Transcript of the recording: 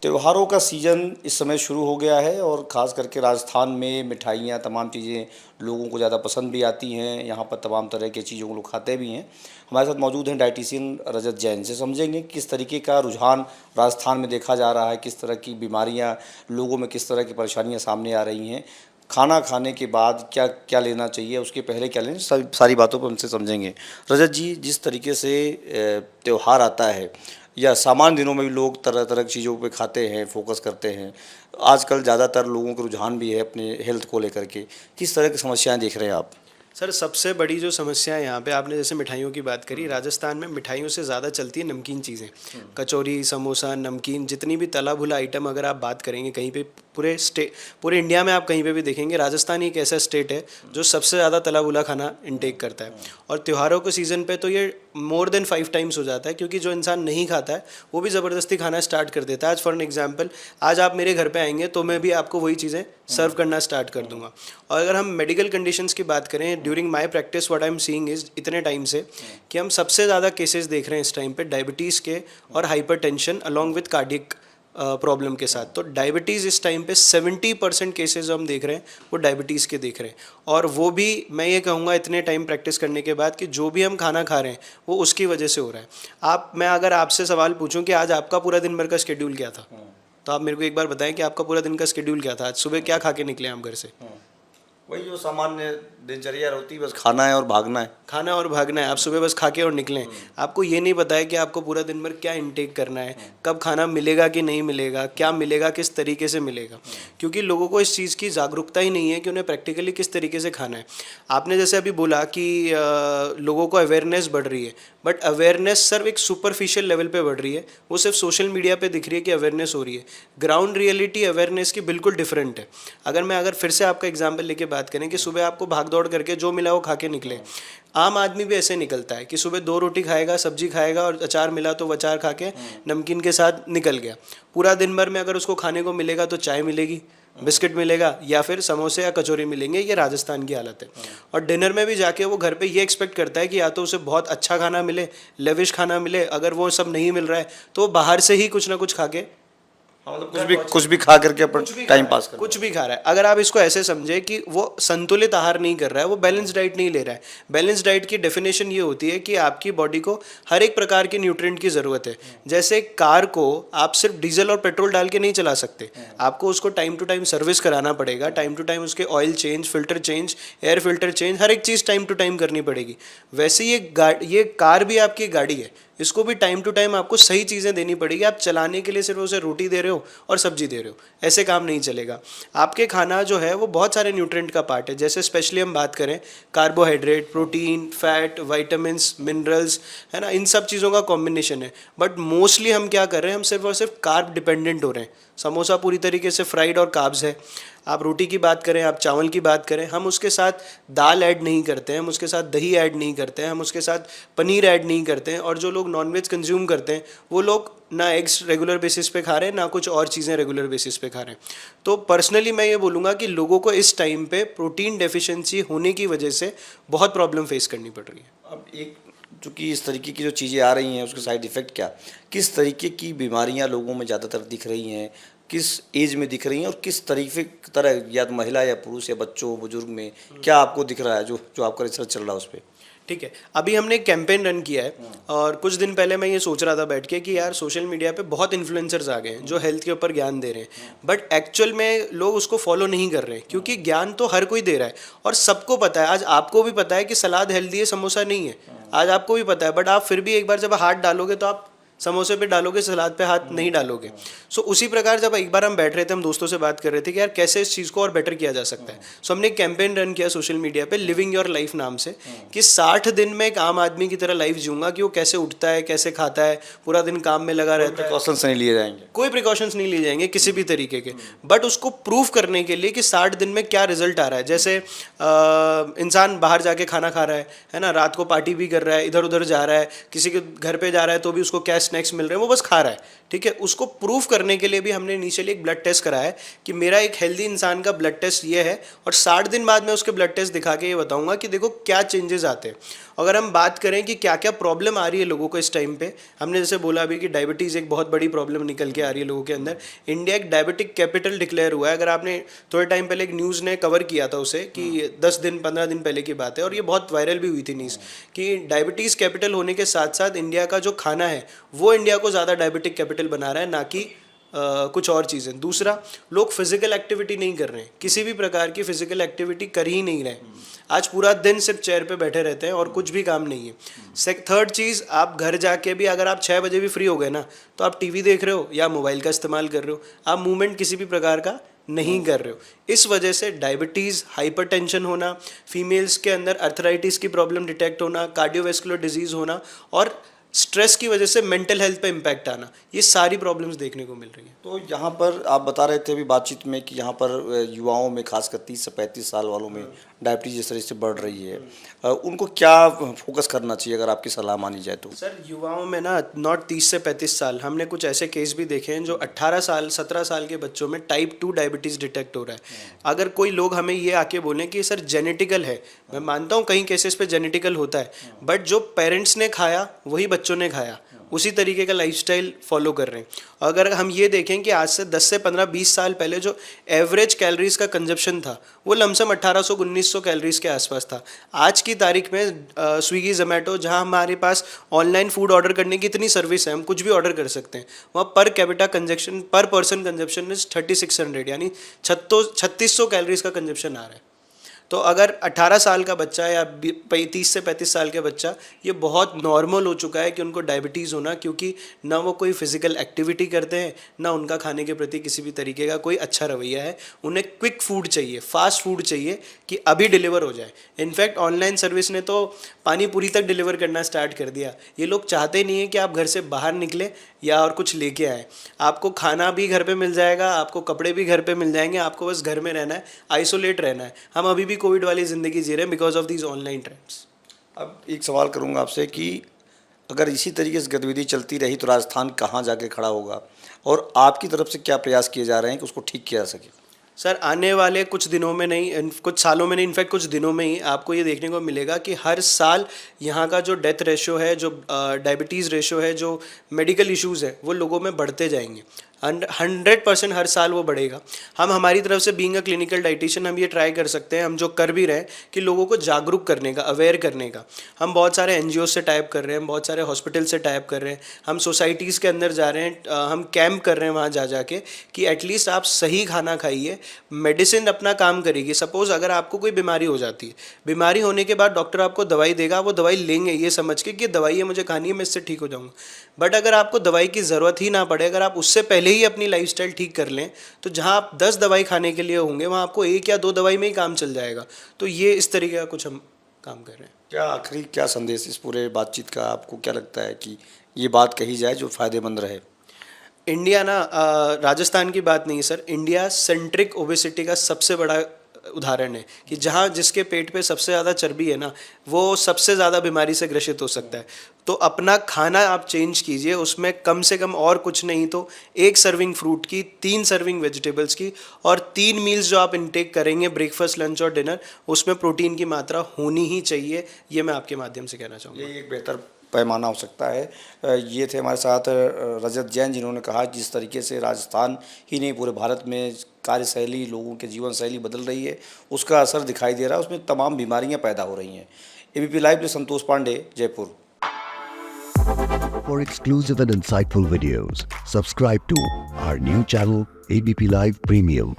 त्योहारों का सीज़न इस समय शुरू हो गया है और ख़ास करके राजस्थान में मिठाइयाँ तमाम चीज़ें लोगों को ज़्यादा पसंद भी आती हैं। यहाँ पर तमाम तरह की चीज़ों को लोग खाते भी हैं। हमारे साथ मौजूद हैं डाइटिशियन रजत जैन से समझेंगे किस तरीके का रुझान राजस्थान में देखा जा रहा है, किस तरह की बीमारियाँ लोगों में किस तरह की परेशानियाँ सामने आ रही हैं। खाना खाने के बाद क्या क्या लेना चाहिए, उसके पहले क्या लेना, सारी बातों पर उनसे समझेंगे। रजत जी, जिस तरीके से त्यौहार आता है या सामान्य दिनों में भी लोग तरह तरह की चीज़ों पे खाते हैं, फोकस करते हैं। आजकल ज़्यादातर लोगों का रुझान भी है अपने हेल्थ को लेकर के। किस तरह की समस्याएं देख रहे हैं आप? सर, सबसे बड़ी जो समस्या है यहाँ पे, आपने जैसे मिठाइयों की बात करी, राजस्थान में मिठाइयों से ज़्यादा चलती है नमकीन चीज़ें। कचौरी, समोसा, नमकीन, जितनी भी तला भुना आइटम अगर आप बात करेंगे कहीं पे, पूरे इंडिया में आप कहीं पे भी देखेंगे, राजस्थान एक ऐसा स्टेट है जो सबसे ज़्यादा तला भुना खाना इनटेक करता है। और त्योहारों के सीज़न पे तो ये मोर देन 5 टाइम्स हो जाता है, क्योंकि जो इंसान नहीं खाता है वो भी ज़बरदस्ती खाना स्टार्ट कर देता है। आज फॉर एन एग्जाम्पल, आज आप मेरे घर पे आएंगे तो मैं भी आपको वही चीज़ें सर्व करना स्टार्ट कर दूंगा। और अगर हम मेडिकल कंडीशंस की बात करें, during my practice what I am seeing is इतने टाइम से कि हम सबसे ज़्यादा केसेस देख रहे हैं इस टाइम पे डायबिटीज़ के और hypertension along with cardiac problem के साथ। तो डायबिटीज़ इस टाइम पे 70% केसेस हम देख रहे हैं वो डायबिटीज़ के देख रहे हैं। और वो भी मैं ये कहूँगा इतने टाइम प्रैक्टिस करने के बाद कि जो भी हम खाना खा रहे हैं वो उसकी वजह से हो रहा है। मैं अगर आपसे सवाल पूछूं कि आज आपका पूरा दिन भर का शेड्यूल क्या था, तो आप मेरे को एक बार बताएं कि आपका पूरा दिन का शेड्यूल क्या था। आज सुबह क्या खा के निकले आप घर से? वही जो सामान्य दिनचर्या होती है, बस खाना है और भागना है। खाना और भागना है। आप सुबह बस खा के और निकलें। आपको ये नहीं पता है कि आपको पूरा दिन भर क्या इनटेक करना है, कब खाना मिलेगा कि नहीं मिलेगा, क्या मिलेगा, किस तरीके से मिलेगा। क्योंकि लोगों को इस चीज़ की जागरूकता ही नहीं है कि उन्हें प्रैक्टिकली किस तरीके से खाना है। आपने जैसे अभी बोला कि लोगों को अवेयरनेस बढ़ रही है, बट अवेयरनेस सिर्फ एक सुपरफिशियल लेवल पे बढ़ रही है। वो सिर्फ सोशल मीडिया पे दिख रही है कि अवेयरनेस हो रही है। ग्राउंड रियलिटी अवेयरनेस की बिल्कुल डिफरेंट है। अगर फिर से आपका एग्जाम्पल लेके बात करें कि सुबह आपको भाग दौड़ करके जो मिला वो खा के निकले। आम आदमी भी ऐसे निकलता है कि सुबह 2 रोटी खाएगा, सब्जी खाएगा और अचार मिला तो वो अचार खा के नमकीन के साथ निकल गया। पूरा दिन भर में अगर उसको खाने को मिलेगा तो चाय मिलेगी, बिस्किट मिलेगा या फिर समोसे या कचौरी मिलेंगे। ये राजस्थान की हालत है। और डिनर में भी जाके वो घर पे ये एक्सपेक्ट करता है कि या तो उसे बहुत अच्छा खाना मिले, लेविश खाना मिले। अगर वो सब नहीं मिल रहा है तो वो बाहर से ही कुछ ना कुछ खा के, मतलब कुछ भी खा करके अपन टाइम पास कर, कुछ भी खा रहा है। अगर आप इसको ऐसे समझे कि वो संतुलित आहार नहीं कर रहा है, वो बैलेंस डाइट नहीं ले रहा है। बैलेंस डाइट की डेफिनेशन ये होती है कि आपकी बॉडी को हर एक प्रकार के न्यूट्रिएंट की ज़रूरत है। जैसे कार को आप सिर्फ डीजल और पेट्रोल डाल के नहीं चला सकते, आपको उसको टाइम टू टाइम सर्विस कराना पड़ेगा। टाइम टू टाइम उसके oil change, filter change, air filter change, हर एक चीज़ टाइम टू टाइम करनी पड़ेगी। वैसे ये कार भी आपकी गाड़ी है, इसको भी टाइम टू टाइम आपको सही चीज़ें देनी पड़ेगी। आप चलाने के लिए सिर्फ उसे रोटी दे रहे हो और सब्जी दे रहे हो, ऐसे काम नहीं चलेगा। आपके खाना जो है वो बहुत सारे न्यूट्रिएंट का पार्ट है। जैसे स्पेशली हम बात करें carbohydrate, protein, fat, vitamins, minerals, है ना, इन सब चीज़ों का कॉम्बिनेशन है। बट मोस्टली हम क्या कर रहे हैं, हम सिर्फ और सिर्फ कार्ब डिपेंडेंट हो रहे हैं। समोसा पूरी तरीके से फ्राइड और कार्ब्स है। आप रोटी की बात करें, आप चावल की बात करें, हम उसके साथ दाल ऐड नहीं करते हैं, हम उसके साथ दही ऐड नहीं करते हैं, हम उसके साथ पनीर ऐड नहीं करते हैं। और जो लोग नॉनवेज कंज्यूम करते हैं वो लोग ना एग्स रेगुलर बेसिस पे खा रहे हैं, ना कुछ और चीज़ें रेगुलर बेसिस पे खा रहे हैं। तो पर्सनली मैं ये बोलूँगा कि लोगों को इस टाइम पे प्रोटीन डेफिशिएंसी होने की वजह से बहुत प्रॉब्लम फेस करनी पड़ रही है। अब एक चूँकि इस तरीके की जो चीज़ें आ रही हैं उसके साइड इफ़ेक्ट क्या, किस तरीके की बीमारियां लोगों में ज़्यादातर दिख रही हैं, किस एज में दिख रही हैं और किस तरीके तरह, या तो महिला या पुरुष या बच्चों बुजुर्ग में क्या आपको दिख रहा है जो जो आपका रिसर्च चल रहा है उस पर? ठीक है, अभी हमने एक कैंपेन रन किया है और कुछ दिन पहले मैं ये सोच रहा था बैठ के कि यार सोशल मीडिया पे बहुत इन्फ्लुएंसर्स आ गए हैं जो हेल्थ के ऊपर ज्ञान दे रहे हैं, बट एक्चुअल में लोग उसको फॉलो नहीं कर रहे हैं। क्योंकि ज्ञान तो हर कोई दे रहा है और सबको पता है। आज आपको भी पता है कि सलाद हेल्दी है, समोसा नहीं है। आज आपको भी पता है, बट आप फिर भी एक बार जब हाथ डालोगे तो आप समोसे पे डालोगे, सलाद पे हाथ नहीं डालोगे। सो उसी प्रकार जब एक बार हम बैठ रहे थे, हम दोस्तों से बात कर रहे थे कि यार कैसे इस चीज़ को और बेटर किया जा सकता है। सो हमने एक कैंपेन रन किया सोशल मीडिया पे, लिविंग योर लाइफ नाम से, कि 60 दिन में एक आम आदमी की तरह लाइफ जीऊंगा। कि वो कैसे उठता है, कैसे खाता है, पूरा दिन काम में लगा रहता है। प्रिकॉशंस नहीं लिए जाएंगे, कोई प्रिकॉशंस नहीं लिए जाएंगे किसी भी तरीके के, बट उसको प्रूफ करने के लिए कि 60 दिन में क्या रिजल्ट आ रहा है। जैसे इंसान बाहर जाके खाना खा रहा है ना, रात को पार्टी भी कर रहा है, इधर उधर जा रहा है, किसी के घर पे जा रहा है तो भी उसको कैश स्नैक्स मिल रहे हैं वो बस खा रहा है, ठीक है। उसको प्रूफ करने के लिए भी हमने इनिशियली एक ब्लड टेस्ट कराया है कि मेरा एक हेल्दी इंसान का ब्लड टेस्ट ये है, और 60 दिन बाद मैं उसके ब्लड टेस्ट दिखा के ये बताऊंगा कि देखो क्या चेंजेस आते हैं। अगर हम बात करें कि क्या क्या प्रॉब्लम आ रही है लोगों को इस टाइम पे, हमने जैसे बोला अभी कि डायबिटीज़ एक बहुत बड़ी प्रॉब्लम निकल के आ रही है लोगों के अंदर। इंडिया एक डायबिटिक कैपिटल डिक्लेयर हुआ है। अगर आपने थोड़े टाइम पहले एक न्यूज़ ने कवर किया था उसे, कि 10 दिन 15 दिन पहले की बात है, और ये बहुत वायरल भी हुई थी न्यूज़ कि डायबिटीज़ कैपिटल होने के साथ साथ इंडिया का जो खाना है वो इंडिया को ज़्यादा डायबिटिक कैपिटल बना रहा है, ना कि कुछ और चीज़ें। दूसरा, लोग फिजिकल एक्टिविटी नहीं कर रहे हैं, किसी भी प्रकार की फिजिकल एक्टिविटी कर ही नहीं रहे। आज पूरा दिन सिर्फ चेयर पे बैठे रहते हैं और कुछ भी काम नहीं है। थर्ड चीज़, आप घर जाके भी अगर आप 6 बजे भी फ्री हो गए ना, तो आप टीवी देख रहे हो या मोबाइल का इस्तेमाल कर रहे हो, आप मूवमेंट किसी भी प्रकार का नहीं कर रहे हो। इस वजह से डायबिटीज़, हाइपरटेंशन होना, फीमेल्स के अंदर अर्थराइटिस की प्रॉब्लम डिटेक्ट होना, कार्डियोवैस्कुलर डिजीज़ होना, और स्ट्रेस की वजह से मेंटल हेल्थ पे इम्पैक्ट आना, ये सारी प्रॉब्लम्स देखने को मिल रही हैं। तो यहाँ पर आप बता रहे थे अभी बातचीत में कि यहाँ पर युवाओं में खासकर 30 से 35 साल वालों में डायबिटीज इस तरह से बढ़ रही है, उनको क्या फोकस करना चाहिए अगर आपकी सलाह मानी जाए तो? सर, युवाओं में ना नॉट 30 से 35 साल, हमने कुछ ऐसे केस भी देखे हैं जो 18 साल 17 साल के बच्चों में टाइप 2 डायबिटीज़ डिटेक्ट हो रहा है। अगर कोई लोग हमें ये आके बोलें कि सर जेनेटिकल है, मैं मानता हूँ कहीं केसेस पे जेनेटिकल होता है, बट जो पेरेंट्स ने खाया वही बच्चों ने खाया, उसी तरीके का लाइफस्टाइल फॉलो कर रहे हैं। अगर हम ये देखें कि आज से 10 से 15-20 साल पहले जो एवरेज कैलोरीज का कंजप्शन था वो लमसम 1800-1900 कैलोरीज के आसपास था। आज की तारीख में स्विगी, जोमेटो, जहां हमारे पास ऑनलाइन फूड ऑर्डर करने की इतनी सर्विस है, हम कुछ भी ऑर्डर कर सकते हैं, वहाँ पर कैपिटा कंजप्शन, पर पर्सन कंजप्शन इज 3600, यानी 3600 कैलोरीज का कंजप्शन आ रहा है। तो अगर 18 साल का बच्चा या 30 से 35 साल का बच्चा, ये बहुत नॉर्मल हो चुका है कि उनको डायबिटीज़ होना, क्योंकि ना वो कोई फिजिकल एक्टिविटी करते हैं, ना उनका खाने के प्रति किसी भी तरीके का कोई अच्छा रवैया है। उन्हें क्विक फूड चाहिए, फास्ट फूड चाहिए कि अभी डिलीवर हो जाए। इनफैक्ट ऑनलाइन सर्विस ने तो पानी पूरी तक डिलीवर करना स्टार्ट कर दिया। ये लोग चाहते नहीं हैं कि आप घर से बाहर निकले या और कुछ लेके आए। आपको खाना भी घर पे मिल जाएगा, आपको कपड़े भी घर पे मिल जाएंगे, आपको बस घर में रहना है, आइसोलेट रहना है। हम अभी भी कोविड वाली ज़िंदगी जी रहे हैं because of these online trends. अब एक सवाल करूंगा आपसे कि अगर इसी तरीके से गतिविधि चलती रही तो राजस्थान कहाँ जाके खड़ा होगा, और आपकी तरफ से क्या प्रयास किए जा रहे हैं कि उसको ठीक किया जा सके? सर, आने वाले कुछ दिनों में नहीं, कुछ सालों में नहीं, इनफैक्ट कुछ दिनों में ही आपको ये देखने को मिलेगा कि हर साल यहाँ का जो डेथ रेशो है, जो डायबिटीज़ रेशो है, जो मेडिकल इश्यूज़ है, वो लोगों में बढ़ते जाएंगे। 100% हर साल वो बढ़ेगा। हम हमारी तरफ से बीइंग अ क्लिनिकल डाइटिशियन हम ये ट्राई कर सकते हैं, हम जो कर भी रहे हैं, कि लोगों को जागरूक करने का, अवेयर करने का। हम बहुत सारे एनजीओ से टाइप कर रहे हैं, हम बहुत सारे हॉस्पिटल से टाइप कर रहे हैं, हम सोसाइटीज़ के अंदर जा रहे हैं, हम कैंप कर रहे हैं वहाँ जा के कि एटलीस्ट आप सही खाना खाइए, मेडिसिन अपना काम करेगी। सपोज़ अगर आपको कोई बीमारी हो जाती है, बीमारी होने के बाद डॉक्टर आपको दवाई देगा, वो दवाई लेंगे ये समझ के कि दवाई है मुझे खानी है, मैं इससे ठीक हो जाऊँगा। बट अगर आपको दवाई की ज़रूरत ही ना पड़े, अगर आप उससे पहले ही अपनी लाइफस्टाइल ठीक कर लें, तो जहां आप 10 दवाई खाने के लिए होंगे, वहां आपको 1 या 2 दवाई में ही काम चल जाएगा। तो ये इस तरीके का कुछ हम काम कर रहे हैं। क्या आखिरी क्या संदेश इस पूरे बातचीत का आपको क्या लगता है कि ये बात कही जाए जो फ़ायदेमंद रहे? इंडिया ना, राजस्थान की बात नहीं सर, इंडिया सेंट्रिक ओबेसिटी का सबसे बड़ा उदाहरण है कि जहाँ जिसके पेट पे सबसे ज़्यादा चर्बी है ना, वो सबसे ज़्यादा बीमारी से ग्रसित हो सकता है। तो अपना खाना आप चेंज कीजिए, उसमें कम से कम और कुछ नहीं तो 1 सर्विंग फ्रूट की, 3 सर्विंग वेजिटेबल्स की, और 3 मील्स जो आप इनटेक करेंगे, ब्रेकफास्ट, लंच और डिनर, उसमें प्रोटीन की मात्रा होनी ही चाहिए। ये मैं आपके माध्यम से कहना चाहूँगा। ये एक बेहतर पैमाना हो सकता है। ये थे हमारे साथ रजत जैन, जिन्होंने कहा जिस तरीके से राजस्थान ही नहीं पूरे भारत में कार्यशैली, लोगों के जीवन शैली बदल रही है, उसका असर दिखाई दे रहा है, उसमें तमाम बीमारियां पैदा हो रही हैं। एबीपी लाइव में Santosh Pandey, Jaipur. For exclusive and insightful videos, subscribe to our new channel ABP Live Premium.